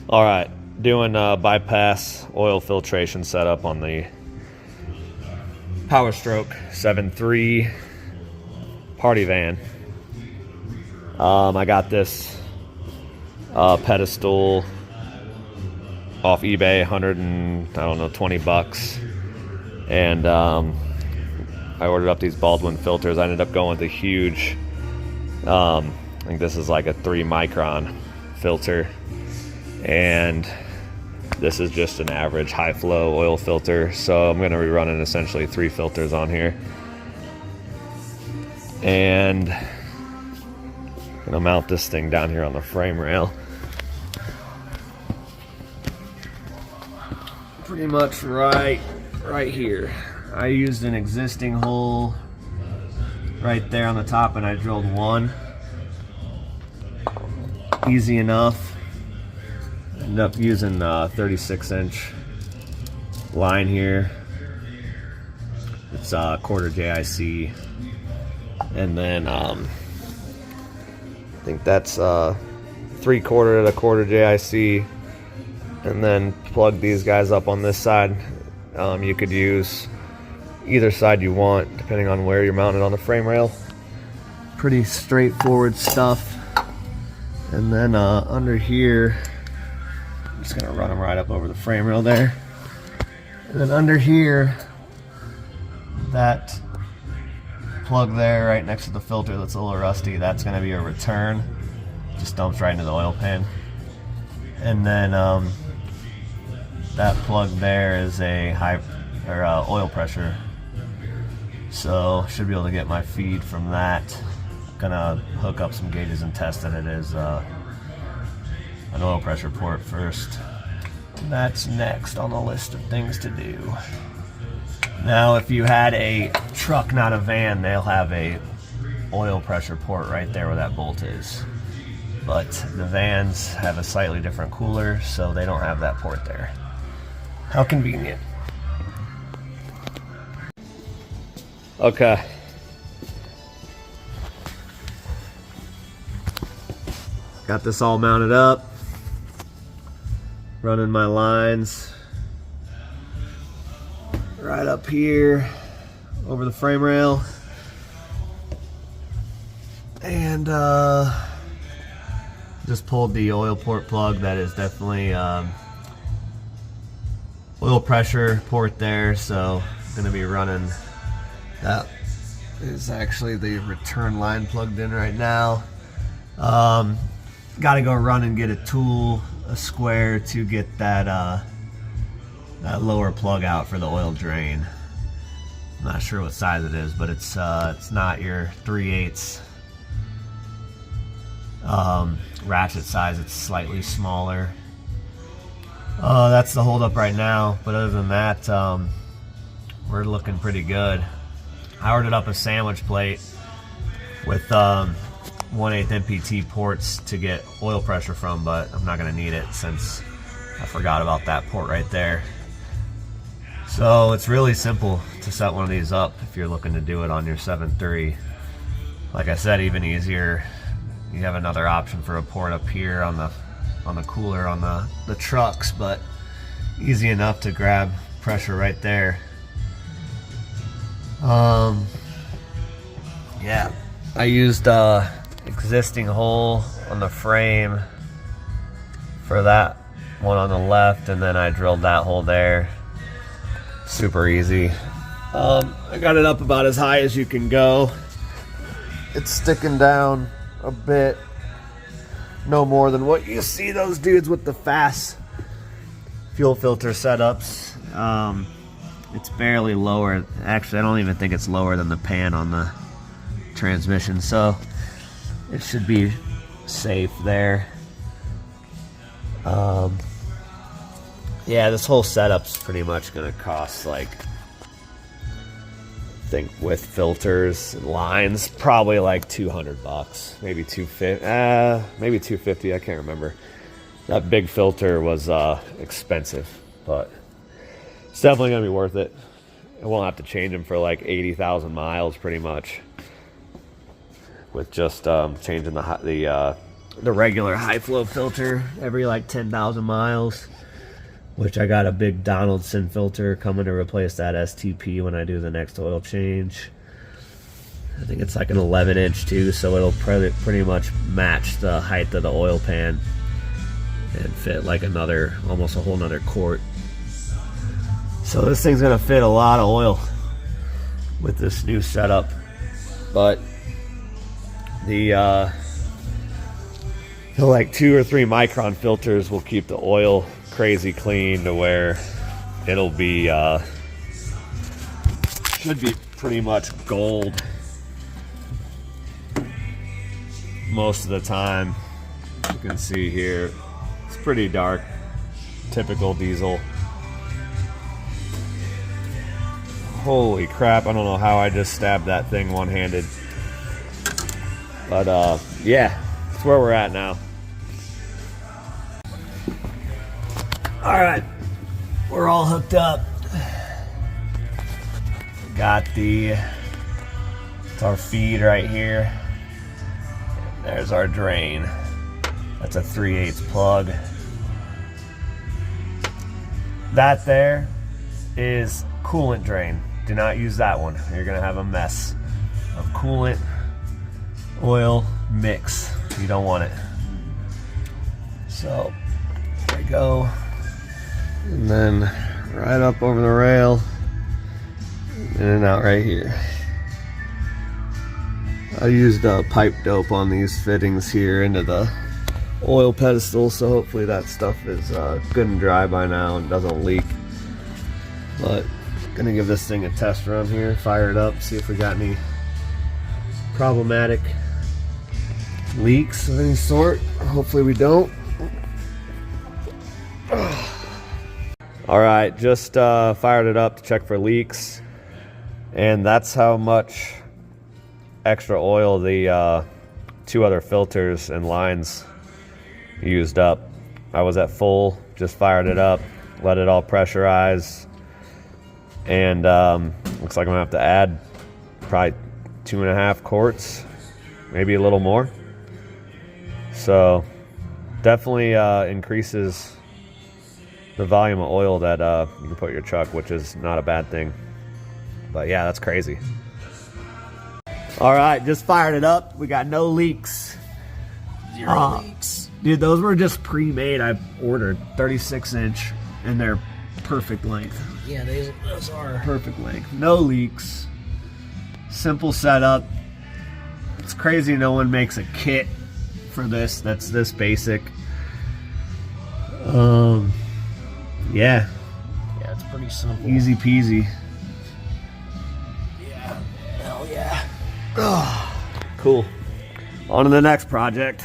All right, doing bypass oil filtration setup on the POWERSTROKE 7.3 party van. I got this pedestal off eBay, 20 bucks, and I ordered up these Baldwin filters. I ended up going with a huge, I think this is like a 3 micron filter, and this is just an average high flow oil filter. So I'm going to be running essentially 3 filters on here, and I'm going to mount this thing down here on the frame rail. Pretty much right here. I used an existing hole right there on the top, and I drilled one. Easy enough. Ended up using 36-inch line here. It's quarter JIC, and then I think that's 3/4 to quarter JIC, and then plug these guys up on this side. You could use either side you want depending on where you're mounted on the frame rail. Pretty straightforward stuff. And then under here, I'm just gonna run them right up over the frame rail there. And then under here, that plug there right next to the filter that's a little rusty, that's gonna be a return. Just dumps right into the oil pan. And then that plug there is a oil pressure. So should be able to get my feed from that. Gonna hook up some gauges and test that it is an oil pressure port first. That's next on the list of things to do. Now, if you had a truck, not a van, they'll have a oil pressure port right there where that bolt is. But the vans have a slightly different cooler, so they don't have that port there. How convenient. Okay. Got this all mounted up. Running my lines right up here over the frame rail. And just pulled the oil port plug. That is definitely oil pressure port there, so I'm gonna be running. That is actually the return line plugged in right now. Got to go run and get a tool, a square, to get that that lower plug out for the oil drain. I'm not sure what size it is, but it's not your 3/8 ratchet size. It's slightly smaller. That's the holdup right now, but other than that, we're looking pretty good. I ordered up a sandwich plate with 1/8 MPT ports to get oil pressure from, but I'm not going to need it since I forgot about that port right there. So it's really simple to set one of these up if you're looking to do it on your 7.3. Like I said, even easier, you have another option for a port up here on the cooler on the trucks, but easy enough to grab pressure right there. Yeah, I used existing hole on the frame for that one on the left, and then I drilled that hole there. Super easy. I got it up about as high as you can go. It's sticking down a bit, no more than what you see those dudes with the fast fuel filter setups. It's barely lower. Actually, I don't even think it's lower than the pan on the transmission, so it should be safe there. Yeah, this whole setup's pretty much gonna cost, like, I think with filters and lines, probably like 200 bucks, maybe 250, maybe 250, I can't remember. That big filter was expensive, but it's definitely gonna be worth it. I won't have to change them for like 80,000 miles pretty much, with just changing the the regular high flow filter every like 10,000 miles, which I got a big Donaldson filter coming to replace that STP when I do the next oil change. I think it's like an 11-inch too, so it'll pretty much match the height of the oil pan and fit like almost a whole nother quart. So this thing's gonna fit a lot of oil with this new setup, but the like 2 or 3 micron filters will keep the oil crazy clean to where it'll be should be pretty much gold most of the time. You can see here it's pretty dark, typical diesel. Holy crap, I don't know how I just stabbed that thing one-handed, but yeah, that's where we're at now. All right, we're all hooked up. Got it's our feed right here. There's our drain. That's a 3/8 plug. That there is coolant drain. Do not use that one. You're gonna have a mess of coolant oil mix. You don't want it. So there we go. And then right up over the rail, in and out right here. I used pipe dope on these fittings here into the oil pedestal, so hopefully that stuff is good and dry by now and doesn't leak. But gonna give this thing a test run here, fire it up, see if we got any problematic leaks of any sort. Hopefully we don't. All right, just fired it up to check for leaks, and that's how much extra oil the 2 other filters and lines used up. I was at full, just fired it up, let it all pressurize, and looks like I'm gonna have to add probably 2.5 quarts, maybe a little more. So definitely increases the volume of oil that you can put in your truck, which is not a bad thing. But yeah, that's crazy. All right, just fired it up. We got no leaks. 0 leaks. Dude, those were just pre-made. I ordered 36-inch, and they're perfect length. Yeah, those are Perfect length. No leaks. Simple setup. It's crazy no one makes a kit for this that's this basic. Yeah. Yeah, it's pretty simple. Easy peasy. Yeah. Hell yeah. Cool. On to the next project.